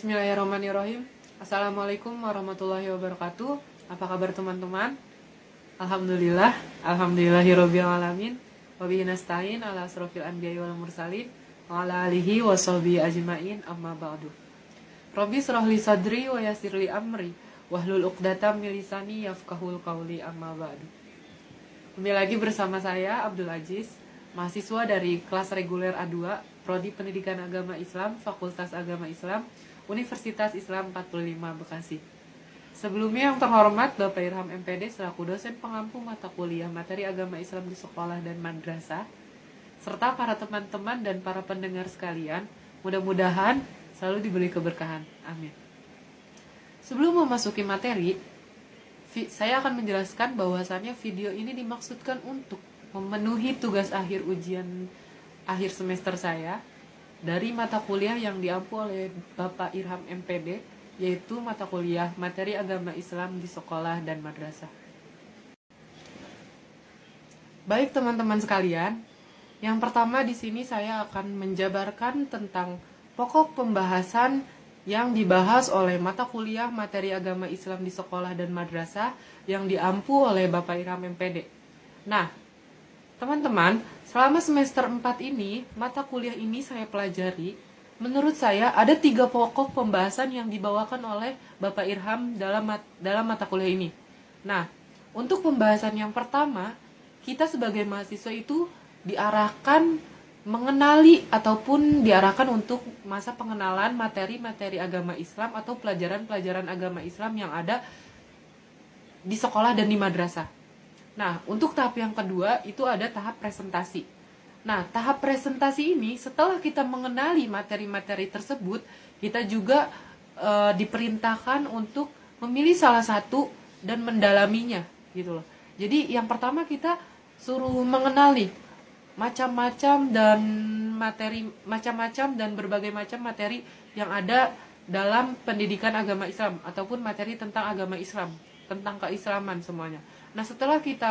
Bismillahirrahmanirrahim. Assalamualaikum warahmatullahi wabarakatuh. Apa kabar teman-teman? Alhamdulillah, alhamdulillahirabbil alamin. Wa bihi nasta'in ala asrofil anbiya'i wal mursalin wa ala alihi wa sahbihi ajmain, amma ba'du. Rabbi shrah li sadri wa yassir li amri wahlul 'uqdatam min lisani yafqahul qawli, amma ba'du. Kembali lagi bersama saya Abdul Aziz, mahasiswa dari kelas reguler A2, Prodi Pendidikan Agama Islam, Fakultas Agama Islam, Universitas Islam 45 Bekasi. Sebelumnya yang terhormat Bapak Irham MPD selaku dosen pengampu mata kuliah materi agama Islam di sekolah dan madrasah, serta para teman-teman dan para pendengar sekalian, mudah-mudahan selalu diberi keberkahan. Amin. Sebelum memasuki materi, saya akan menjelaskan bahwasannya video ini dimaksudkan untuk memenuhi tugas akhir ujian akhir semester saya dari mata kuliah yang diampu oleh Bapak Irham MPD, yaitu mata kuliah materi agama Islam di sekolah dan madrasah. Baik teman-teman sekalian, yang pertama di sini saya akan menjabarkan tentang pokok pembahasan yang dibahas oleh mata kuliah materi agama Islam di sekolah dan madrasah yang diampu oleh Bapak Irham MPD. Nah, teman-teman, selama semester 4 ini, mata kuliah ini saya pelajari. Menurut saya ada 3 pokok pembahasan yang dibawakan oleh Bapak Irham dalam mata kuliah ini. Nah, untuk pembahasan yang pertama, kita sebagai mahasiswa itu diarahkan mengenali ataupun diarahkan untuk masa pengenalan materi-materi agama Islam atau pelajaran-pelajaran agama Islam yang ada di sekolah dan di madrasah. Nah, untuk tahap yang kedua itu ada tahap presentasi. Nah, tahap presentasi ini setelah kita mengenali materi-materi tersebut, kita juga diperintahkan untuk memilih salah satu dan mendalaminya, gitu loh. Jadi yang pertama kita suruh mengenali macam-macam dan berbagai macam materi yang ada dalam pendidikan agama Islam ataupun materi tentang agama Islam, tentang keislaman semuanya. Nah, setelah kita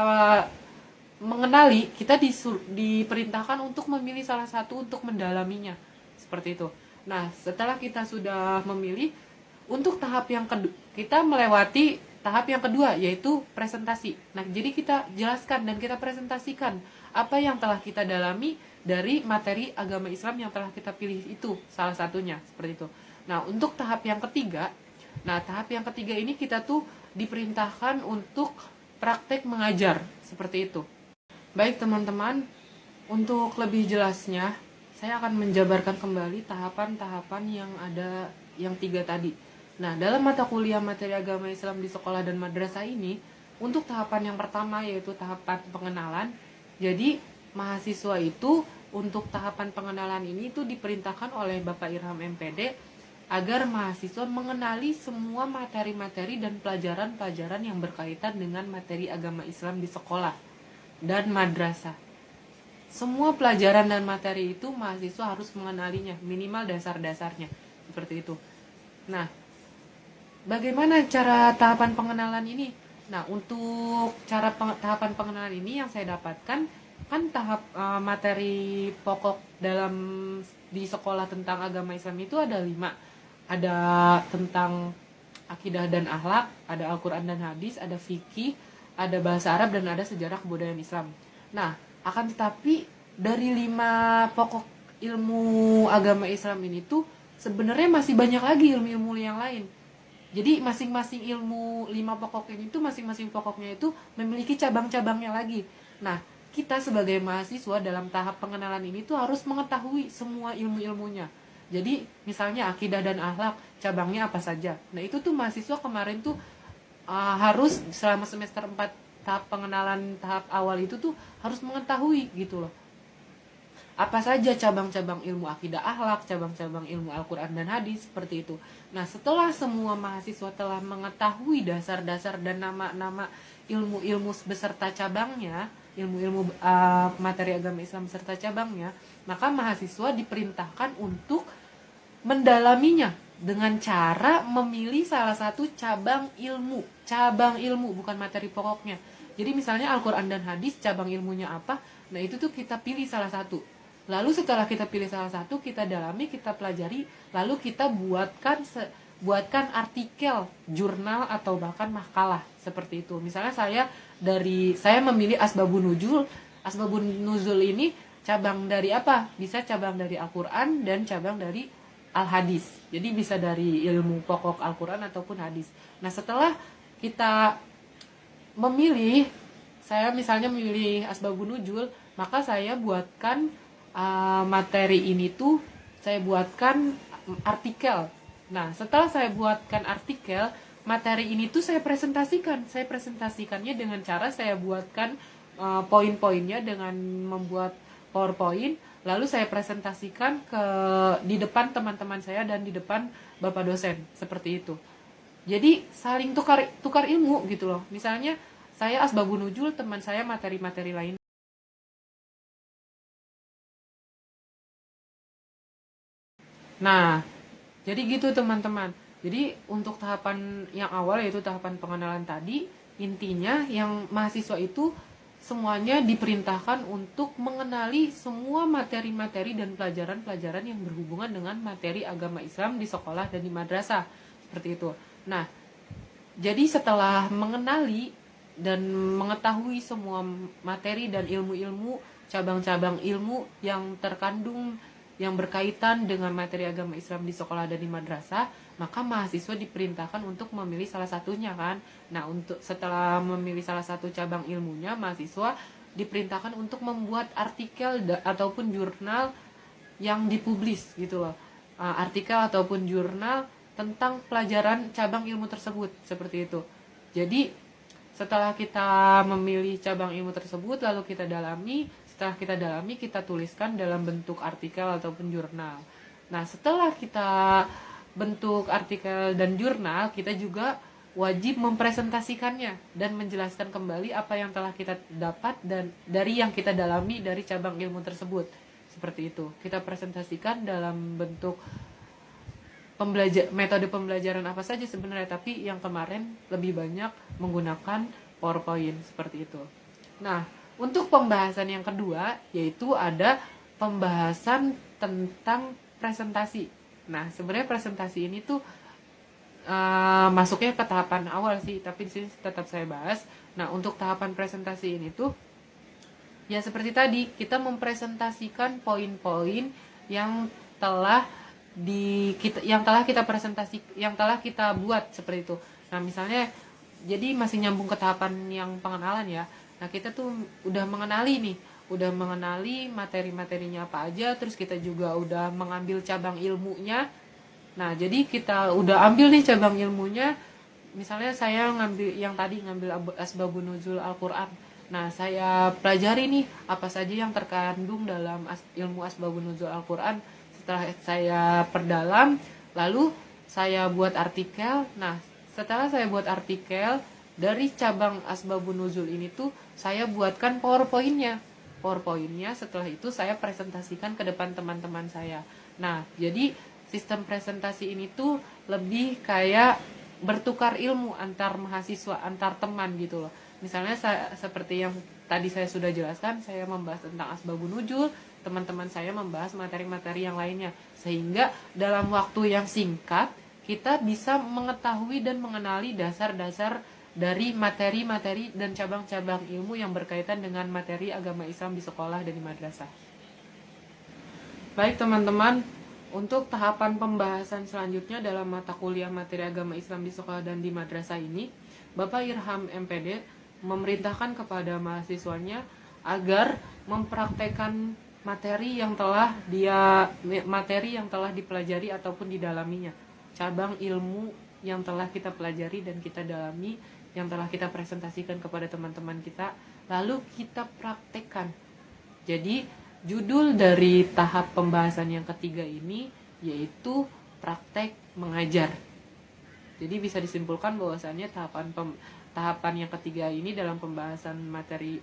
mengenali, kita diperintahkan untuk memilih salah satu untuk mendalaminya, seperti itu. Nah, setelah kita sudah memilih, untuk tahap yang kedua, kita melewati tahap yang kedua, yaitu presentasi. Nah, jadi kita jelaskan dan kita presentasikan apa yang telah kita dalami dari materi agama Islam yang telah kita pilih itu, salah satunya, seperti itu. Nah, untuk tahap yang ketiga, ini kita tuh diperintahkan untuk praktek mengajar, seperti itu. Baik teman-teman, untuk lebih jelasnya, saya akan menjabarkan kembali tahapan-tahapan yang ada yang 3 tadi. Nah, dalam mata kuliah materi agama Islam di sekolah dan madrasah ini, untuk tahapan yang pertama yaitu tahapan pengenalan. Jadi, mahasiswa itu untuk tahapan pengenalan ini itu diperintahkan oleh Bapak Irham MPD agar mahasiswa mengenali semua materi-materi dan pelajaran-pelajaran yang berkaitan dengan materi agama Islam di sekolah dan madrasah. Semua pelajaran dan materi itu mahasiswa harus mengenalinya, minimal dasar-dasarnya, seperti itu. Nah, bagaimana cara tahapan pengenalan ini? Nah, untuk tahapan pengenalan ini yang saya dapatkan, kan tahap materi pokok di sekolah tentang agama Islam itu ada 5. Ada tentang akidah dan akhlak, ada Al-Quran dan hadis, ada fikih, ada bahasa Arab, dan ada sejarah kebudayaan Islam. Nah, akan tetapi dari 5 pokok ilmu agama Islam ini tuh sebenarnya masih banyak lagi ilmu-ilmu yang lain. Jadi masing-masing ilmu 5 pokok ini tuh masing-masing pokoknya itu memiliki cabang-cabangnya lagi. Nah, kita sebagai mahasiswa dalam tahap pengenalan ini tuh harus mengetahui semua ilmu-ilmunya. Jadi misalnya akidah dan akhlak, cabangnya apa saja. Nah, itu tuh mahasiswa kemarin tuh harus selama semester 4 tahap pengenalan tahap awal itu tuh harus mengetahui gitu loh. Apa saja cabang-cabang ilmu akidah akhlak, cabang-cabang ilmu Al-Quran dan hadis, seperti itu. Nah, setelah semua mahasiswa telah mengetahui dasar-dasar dan nama-nama ilmu-ilmu beserta cabangnya, ilmu-ilmu materi agama Islam beserta cabangnya, maka mahasiswa diperintahkan untuk mendalaminya dengan cara memilih salah satu cabang ilmu, bukan materi pokoknya. Jadi misalnya Al-Quran dan hadis, cabang ilmunya apa, nah itu tuh kita pilih salah satu. Lalu setelah kita pilih salah satu, kita dalami, kita pelajari, lalu kita buatkan artikel, jurnal atau bahkan makalah seperti itu. Misalnya saya memilih Asbabun Nuzul. Asbabun Nuzul ini cabang dari apa? Bisa cabang dari Al-Qur'an dan cabang dari Al-Hadis. Jadi bisa dari ilmu pokok Al-Qur'an ataupun hadis. Nah, setelah kita memilih, saya misalnya memilih Asbabun Nuzul, maka saya buatkan materi ini tuh, saya buatkan artikel. Nah, setelah saya buatkan artikel, materi ini tuh saya presentasikan. Saya presentasikannya dengan cara saya buatkan poin-poinnya dengan membuat PowerPoint, lalu saya presentasikan di depan teman-teman saya dan di depan Bapak dosen, seperti itu. Jadi saling tukar ilmu gitu loh. Misalnya saya Asbabun Nuzul, teman saya materi-materi lain. Nah, jadi gitu teman-teman. Jadi untuk tahapan yang awal, yaitu tahapan pengenalan tadi, intinya yang mahasiswa itu semuanya diperintahkan untuk mengenali semua materi-materi dan pelajaran-pelajaran yang berhubungan dengan materi agama Islam di sekolah dan di madrasah. Seperti itu. Nah, jadi setelah mengenali dan mengetahui semua materi dan ilmu-ilmu, cabang-cabang ilmu yang terkandung, yang berkaitan dengan materi agama Islam di sekolah dan di madrasah, maka mahasiswa diperintahkan untuk memilih salah satunya kan. Nah, untuk setelah memilih salah satu cabang ilmunya, mahasiswa diperintahkan untuk membuat artikel ataupun jurnal yang dipublis gitu loh. Artikel ataupun jurnal tentang pelajaran cabang ilmu tersebut, seperti itu. Jadi setelah kita memilih cabang ilmu tersebut, lalu kita dalami. Setelah kita dalami, kita tuliskan dalam bentuk artikel ataupun jurnal. Nah, setelah kita bentuk artikel dan jurnal, kita juga wajib mempresentasikannya dan menjelaskan kembali apa yang telah kita dapat dan dari yang kita dalami dari cabang ilmu tersebut. Seperti itu. Kita presentasikan dalam bentuk metode pembelajaran apa saja sebenarnya, tapi yang kemarin lebih banyak menggunakan PowerPoint, seperti itu. Nah, untuk pembahasan yang kedua, yaitu ada pembahasan tentang presentasi. Nah, sebenarnya presentasi ini tuh masuknya ke tahapan awal sih, tapi di sini tetap saya bahas. Nah, untuk tahapan presentasi ini tuh, ya seperti tadi, kita mempresentasikan poin-poin yang telah kita buat, seperti itu. Nah, misalnya, jadi masih nyambung ke tahapan yang pengenalan ya. Nah, kita tuh udah mengenali materi-materinya apa aja, terus kita juga udah mengambil cabang ilmunya. Nah, jadi kita udah ambil nih cabang ilmunya. Misalnya saya ngambil Asbabun Nuzul Al-Qur'an. Nah, saya pelajari nih apa saja yang terkandung dalam ilmu Asbabun Nuzul Al-Qur'an. Setelah saya perdalam, lalu saya buat artikel. Nah, setelah saya buat artikel dari cabang Asbabun Nuzul ini tuh, saya buatkan PowerPoint-nya. Setelah itu saya presentasikan ke depan teman-teman saya. Nah, jadi sistem presentasi ini tuh lebih kayak bertukar ilmu antar mahasiswa, antar teman gitu loh. Misalnya seperti yang tadi saya sudah jelaskan, saya membahas tentang Asbabun Nuzul, teman-teman saya membahas materi-materi yang lainnya. Sehingga dalam waktu yang singkat, kita bisa mengetahui dan mengenali dasar-dasar dari materi-materi dan cabang-cabang ilmu yang berkaitan dengan materi agama Islam di sekolah dan di madrasah. Baik teman-teman, untuk tahapan pembahasan selanjutnya dalam mata kuliah materi agama Islam di sekolah dan di madrasah ini, Bapak Irham MPD memerintahkan kepada mahasiswanya agar mempraktekkan materi yang telah dipelajari ataupun didalaminya, cabang ilmu yang telah kita pelajari dan kita dalami, yang telah kita presentasikan kepada teman-teman kita, lalu kita praktekkan. Jadi judul dari tahap pembahasan yang ketiga ini yaitu praktek mengajar. Jadi bisa disimpulkan bahwasannya tahapan yang ketiga ini dalam pembahasan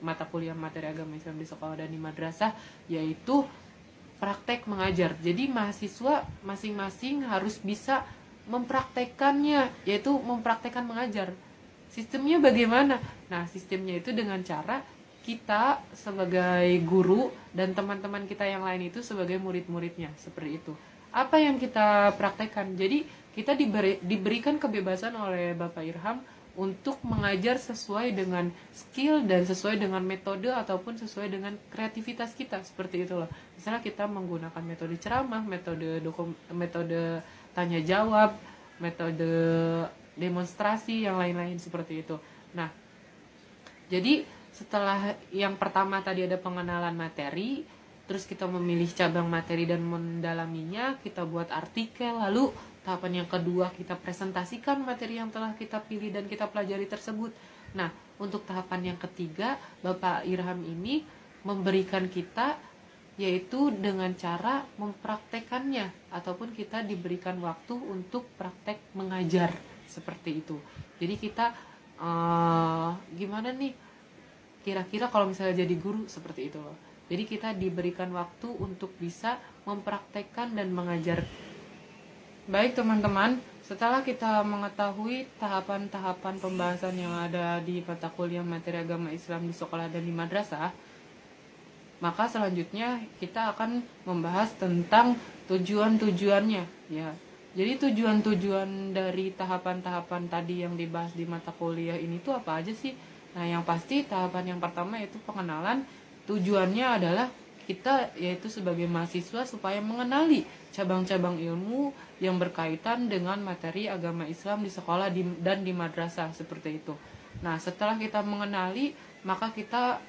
mata kuliah materi agama Islam di sekolah dan di madrasah yaitu praktek mengajar. Jadi mahasiswa masing-masing harus bisa mempraktekannya, yaitu mempraktekkan mengajar. Sistemnya bagaimana? Nah, sistemnya itu dengan cara kita sebagai guru dan teman-teman kita yang lain itu sebagai murid-muridnya, seperti itu. Apa yang kita praktekkan? Jadi kita diberikan kebebasan oleh Bapak Irham untuk mengajar sesuai dengan skill dan sesuai dengan metode ataupun sesuai dengan kreativitas kita, seperti itu loh. Misalnya kita menggunakan metode ceramah, metode tanya jawab, metode demonstrasi, yang lain-lain seperti itu. Nah, jadi setelah yang pertama tadi ada pengenalan materi, terus kita memilih cabang materi dan mendalaminya, kita buat artikel, lalu tahapan yang kedua kita presentasikan materi yang telah kita pilih dan kita pelajari tersebut. Nah, untuk tahapan yang ketiga, Bapak Irham ini memberikan kita yaitu dengan cara mempraktekannya, ataupun kita diberikan waktu untuk praktek mengajar, seperti itu. Jadi kita gimana nih kira-kira kalau misalnya jadi guru, seperti itu loh. Jadi kita diberikan waktu untuk bisa mempraktekkan dan mengajar. Baik teman-teman, setelah kita mengetahui tahapan-tahapan pembahasan yang ada di mata kuliah materi agama Islam di sekolah dan di madrasah, maka selanjutnya kita akan membahas tentang tujuan-tujuannya, ya. Jadi tujuan-tujuan dari tahapan-tahapan tadi yang dibahas di mata kuliah ini tuh apa aja sih? Nah, yang pasti tahapan yang pertama yaitu pengenalan. Tujuannya adalah kita yaitu sebagai mahasiswa supaya mengenali cabang-cabang ilmu yang berkaitan dengan materi agama Islam di sekolah dan di madrasah, seperti itu. Nah, setelah kita mengenali, maka kita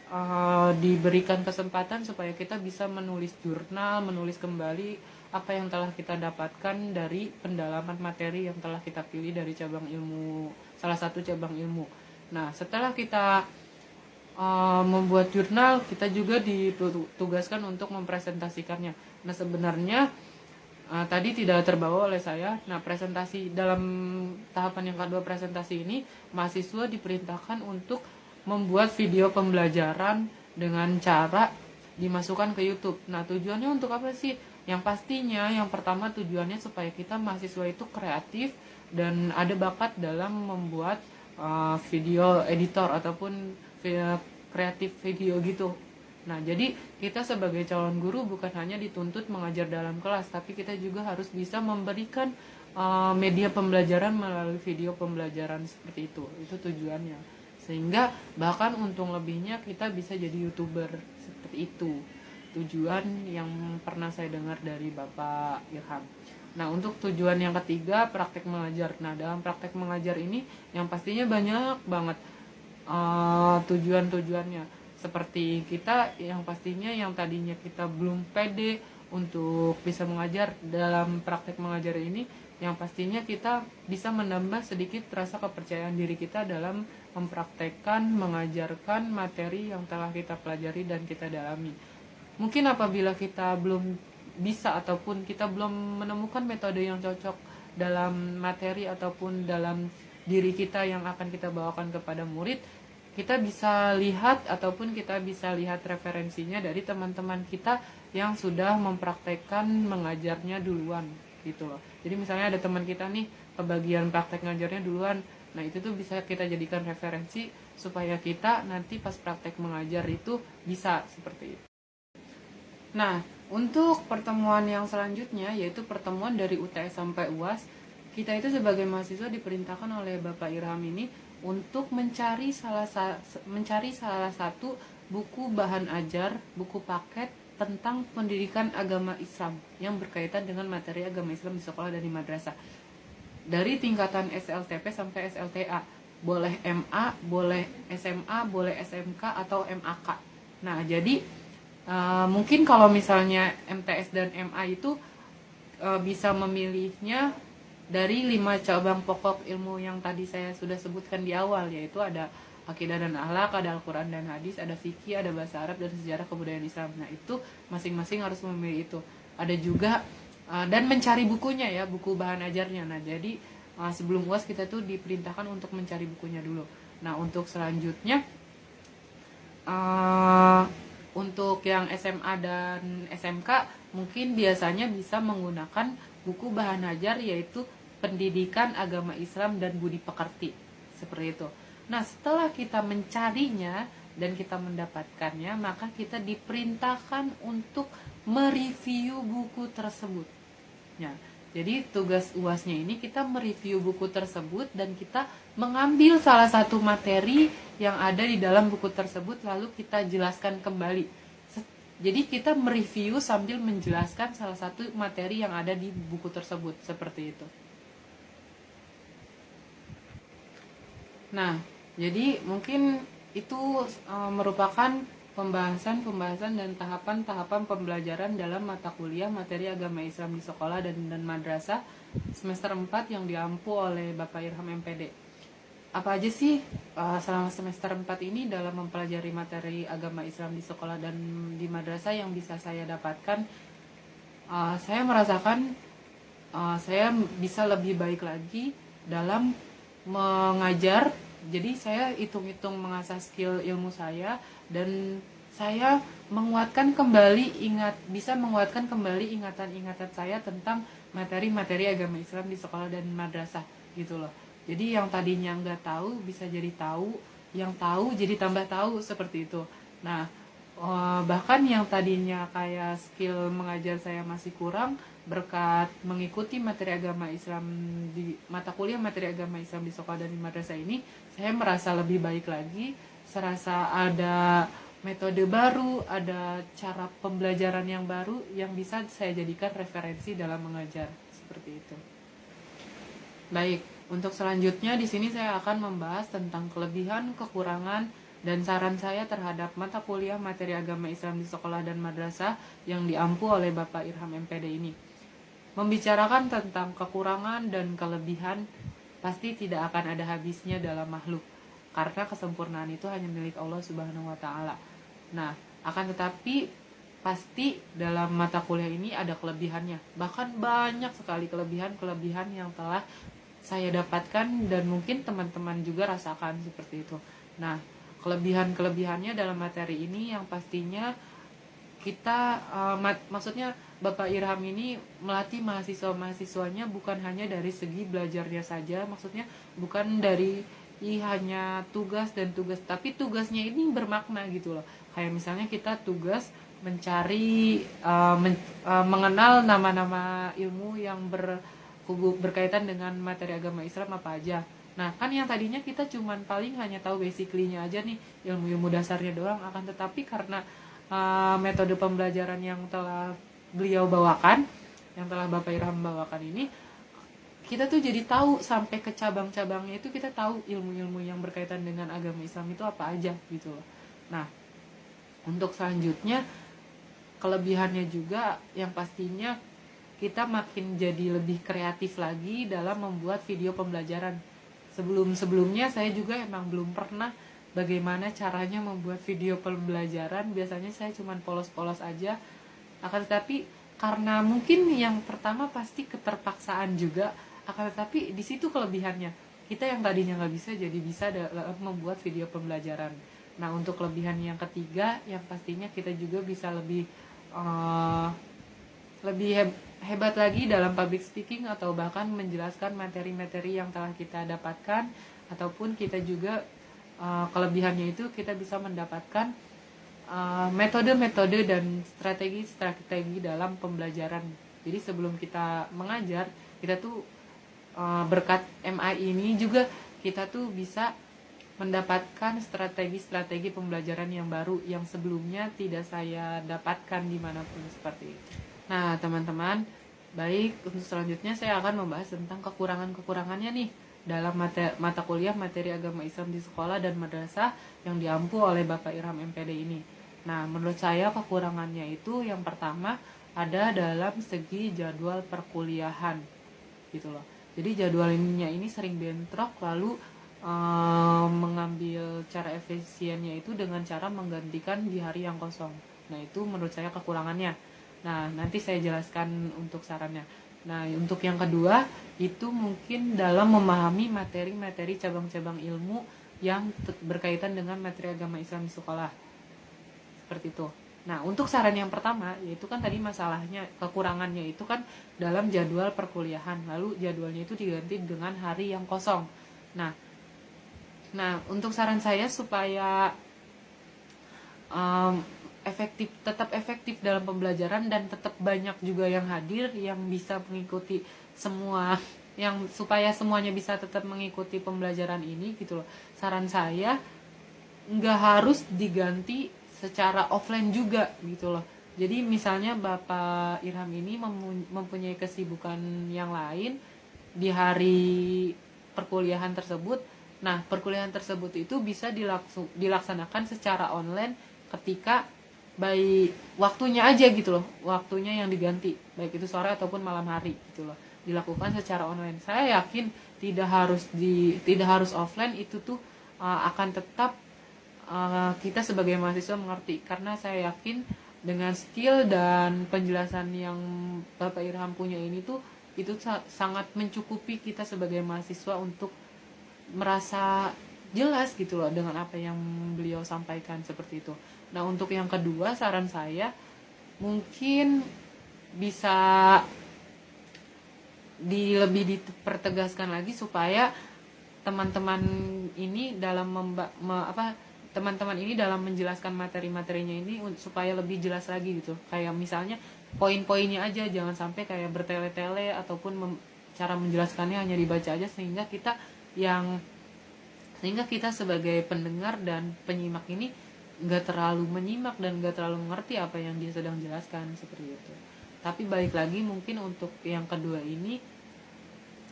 diberikan kesempatan supaya kita bisa menulis jurnal, menulis kembali apa yang telah kita dapatkan dari pendalaman materi yang telah kita pilih dari cabang ilmu, salah satu cabang ilmu. Nah, setelah kita membuat jurnal, kita juga ditugaskan untuk mempresentasikannya. Nah, sebenarnya tadi tidak terbawa oleh saya. Nah, presentasi dalam tahapan yang kedua presentasi ini, mahasiswa diperintahkan untuk membuat video pembelajaran dengan cara dimasukkan ke YouTube. Nah, tujuannya untuk apa sih? Yang pastinya yang pertama tujuannya supaya kita mahasiswa itu kreatif dan ada bakat dalam membuat video editor ataupun kreatif video gitu. Nah, jadi kita sebagai calon guru bukan hanya dituntut mengajar dalam kelas, tapi kita juga harus bisa memberikan media pembelajaran melalui video pembelajaran, seperti itu. Itu tujuannya. Sehingga bahkan untung lebihnya kita bisa jadi YouTuber, seperti itu. Tujuan yang pernah saya dengar dari Bapak Irham. Nah, untuk tujuan yang ketiga, praktek mengajar. Nah, dalam praktek mengajar ini yang pastinya banyak banget tujuan-tujuannya. Seperti kita yang pastinya yang tadinya kita belum pede untuk bisa mengajar, dalam praktek mengajar ini yang pastinya kita bisa menambah sedikit rasa kepercayaan diri kita dalam mempraktekkan, mengajarkan materi yang telah kita pelajari dan kita dalami. Mungkin apabila kita belum bisa ataupun kita belum menemukan metode yang cocok dalam materi ataupun dalam diri kita yang akan kita bawakan kepada murid, kita bisa lihat ataupun kita bisa lihat referensinya dari teman-teman kita yang sudah mempraktekkan mengajarnya duluan, gitu loh. Jadi misalnya ada teman kita nih kebagian praktek ngajarnya duluan, nah itu tuh bisa kita jadikan referensi supaya kita nanti pas praktek mengajar itu bisa seperti itu. Nah, untuk pertemuan yang selanjutnya yaitu pertemuan dari UTS sampai UAS, kita itu sebagai mahasiswa diperintahkan oleh Bapak Irham ini untuk mencari salah satu buku bahan ajar, buku paket tentang pendidikan agama Islam yang berkaitan dengan materi agama Islam di sekolah dan di madrasah. Dari tingkatan SLTP sampai SLTA, boleh MA, boleh SMA, boleh SMK atau MAK. Nah, jadi mungkin kalau misalnya MTS dan MA itu bisa memilihnya dari 5 cabang pokok ilmu yang tadi saya sudah sebutkan di awal, yaitu ada akidah dan akhlak, ada Al-Quran dan hadis, ada fikih, ada bahasa Arab, dan sejarah kebudayaan Islam. Nah, itu masing-masing harus memilih itu. Ada juga dan mencari bukunya ya, buku bahan ajarnya. Nah, jadi sebelum UAS kita tuh diperintahkan untuk mencari bukunya dulu. Nah, untuk selanjutnya untuk yang SMA dan SMK mungkin biasanya bisa menggunakan buku bahan ajar yaitu Pendidikan Agama Islam dan Budi Pekerti, seperti itu. Nah, setelah kita mencarinya, dan kita mendapatkannya, maka kita diperintahkan untuk mereview buku tersebut. Ya, jadi tugas UASnya ini kita mereview buku tersebut dan kita mengambil salah satu materi yang ada di dalam buku tersebut lalu kita jelaskan kembali. Jadi kita mereview sambil menjelaskan salah satu materi yang ada di buku tersebut, seperti itu. Nah, jadi mungkin itu merupakan pembahasan dan tahapan-tahapan pembelajaran dalam mata kuliah materi agama Islam di sekolah dan madrasah semester 4 yang diampu oleh Bapak Irham MPD. Apa aja sih selama semester 4 ini dalam mempelajari materi agama Islam di sekolah dan di madrasah yang bisa saya dapatkan? Saya merasakan saya bisa lebih baik lagi dalam mengajar. Jadi saya hitung-hitung mengasah skill ilmu saya dan saya bisa menguatkan kembali ingatan-ingatan saya tentang materi-materi agama Islam di sekolah dan madrasah gitu loh. Jadi yang tadinya nggak tahu bisa jadi tahu, yang tahu jadi tambah tahu, seperti itu. Nah, bahkan yang tadinya kayak skill mengajar saya masih kurang, berkat mengikuti materi agama Islam di mata kuliah materi agama Islam di sekolah dan di madrasah ini, saya merasa lebih baik lagi, serasa ada metode baru, ada cara pembelajaran yang baru yang bisa saya jadikan referensi dalam mengajar, seperti itu. Baik, untuk selanjutnya di sini saya akan membahas tentang kelebihan, kekurangan, dan saran saya terhadap mata kuliah materi agama Islam di sekolah dan madrasah yang diampu oleh Bapak Irham MPD ini. Membicarakan tentang kekurangan dan kelebihan pasti tidak akan ada habisnya dalam makhluk, karena kesempurnaan itu hanya milik Allah Subhanahu wa Ta'ala. Nah, akan tetapi pasti dalam mata kuliah ini ada kelebihannya, bahkan banyak sekali kelebihan-kelebihan yang telah saya dapatkan dan mungkin teman-teman juga rasakan seperti itu. Nah, kelebihan-kelebihannya dalam materi ini yang pastinya kita maksudnya Bapak Irham ini melatih mahasiswa-mahasiswanya bukan hanya dari segi belajarnya saja, maksudnya bukan dari hanya tugas, tapi tugasnya ini bermakna gitu loh. Kayak misalnya kita tugas mencari mengenal nama-nama ilmu yang berkaitan dengan materi agama Islam apa aja. Nah, kan yang tadinya kita cuman paling hanya tahu basically-nya aja nih, ilmu-ilmu dasarnya doang, akan tetapi karena metode pembelajaran yang telah beliau bawakan, yang telah Bapak Irham bawakan ini, kita tuh jadi tahu sampai ke cabang-cabangnya itu, kita tahu ilmu-ilmu yang berkaitan dengan agama Islam itu apa aja gitu loh. Nah, untuk selanjutnya kelebihannya juga yang pastinya kita makin jadi lebih kreatif lagi dalam membuat video pembelajaran. Sebelumnya saya juga emang belum pernah bagaimana caranya membuat video pembelajaran. Biasanya saya cuma polos-polos aja. Akan tetapi karena mungkin yang pertama pasti keterpaksaan juga, akan tetapi di situ kelebihannya. Kita yang tadinya nggak bisa jadi bisa dalam membuat video pembelajaran. Nah, untuk kelebihan yang ketiga yang pastinya kita juga bisa lebih hebat lagi dalam public speaking atau bahkan menjelaskan materi-materi yang telah kita dapatkan, ataupun kita juga kelebihannya itu kita bisa mendapatkan metode-metode dan strategi-strategi dalam pembelajaran. Jadi sebelum kita mengajar, kita tuh berkat MI ini juga kita tuh bisa mendapatkan strategi-strategi pembelajaran yang baru yang sebelumnya tidak saya dapatkan dimanapun, seperti itu. Nah, teman-teman, baik, untuk selanjutnya saya akan membahas tentang kekurangan-kekurangannya nih dalam mata kuliah materi agama Islam di sekolah dan madrasah yang diampu oleh Bapak Irham MPD ini. Nah, menurut saya kekurangannya itu yang pertama ada dalam segi jadwal perkuliahan gitu loh. Jadi jadwalnya ini sering bentrok, lalu mengambil cara efisiennya itu dengan cara menggantikan di hari yang kosong. Nah, itu menurut saya kekurangannya. Nah, nanti saya jelaskan untuk sarannya. Nah, untuk yang kedua itu mungkin dalam memahami materi-materi cabang-cabang ilmu yang berkaitan dengan materi agama Islam di sekolah, seperti itu. Nah, untuk saran yang pertama yaitu kan tadi masalahnya, kekurangannya itu kan dalam jadwal perkuliahan, lalu jadwalnya itu diganti dengan hari yang kosong. Nah, untuk saran saya supaya tetap efektif dalam pembelajaran, dan tetap banyak juga yang hadir yang bisa mengikuti semua, yang supaya semuanya bisa tetap mengikuti pembelajaran ini gitu loh. Saran saya nggak harus diganti secara offline juga gitu loh. Jadi misalnya Bapak Irham ini mempunyai kesibukan yang lain di hari perkuliahan tersebut. Nah, perkuliahan tersebut itu bisa dilaksanakan secara online ketika baik waktunya aja gitu loh, waktunya yang diganti, baik itu sore ataupun malam hari gitu loh, dilakukan secara online. Saya yakin tidak harus offline, itu tuh akan tetap kita sebagai mahasiswa mengerti, karena saya yakin dengan skill dan penjelasan yang Bapak Irham punya ini tuh itu sangat mencukupi kita sebagai mahasiswa untuk merasa jelas gitu loh dengan apa yang beliau sampaikan seperti itu. Nah, untuk yang kedua, saran saya mungkin bisa lebih dipertegaskan lagi supaya teman-teman ini teman-teman ini dalam menjelaskan materi-materinya ini supaya lebih jelas lagi gitu. Kayak misalnya poin-poinnya aja, jangan sampai kayak bertele-tele ataupun cara menjelaskannya hanya dibaca aja, sehingga kita sebagai pendengar dan penyimak ini nggak terlalu menyimak dan nggak terlalu mengerti apa yang dia sedang jelaskan seperti itu. Tapi balik lagi, mungkin untuk yang kedua ini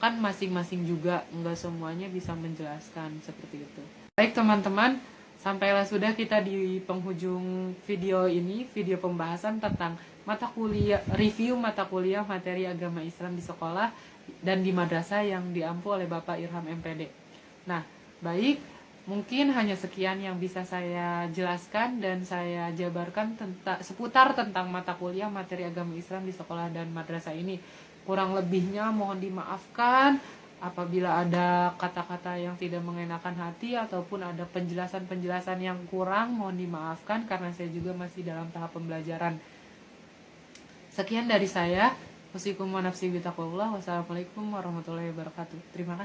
kan masing-masing juga nggak semuanya bisa menjelaskan seperti itu. Baik teman-teman, sampailah sudah kita di penghujung video ini, video pembahasan tentang review mata kuliah materi agama Islam di sekolah dan di madrasah yang diampu oleh Bapak Irham MPD. Nah, baik, mungkin hanya sekian yang bisa saya jelaskan dan saya jabarkan seputar tentang mata kuliah materi agama Islam di sekolah dan madrasah ini. Kurang lebihnya mohon dimaafkan apabila ada kata-kata yang tidak mengenakan hati ataupun ada penjelasan-penjelasan yang kurang, mohon dimaafkan karena saya juga masih dalam tahap pembelajaran. Sekian dari saya. Wassalamualaikum warahmatullahi wabarakatuh. Terima kasih.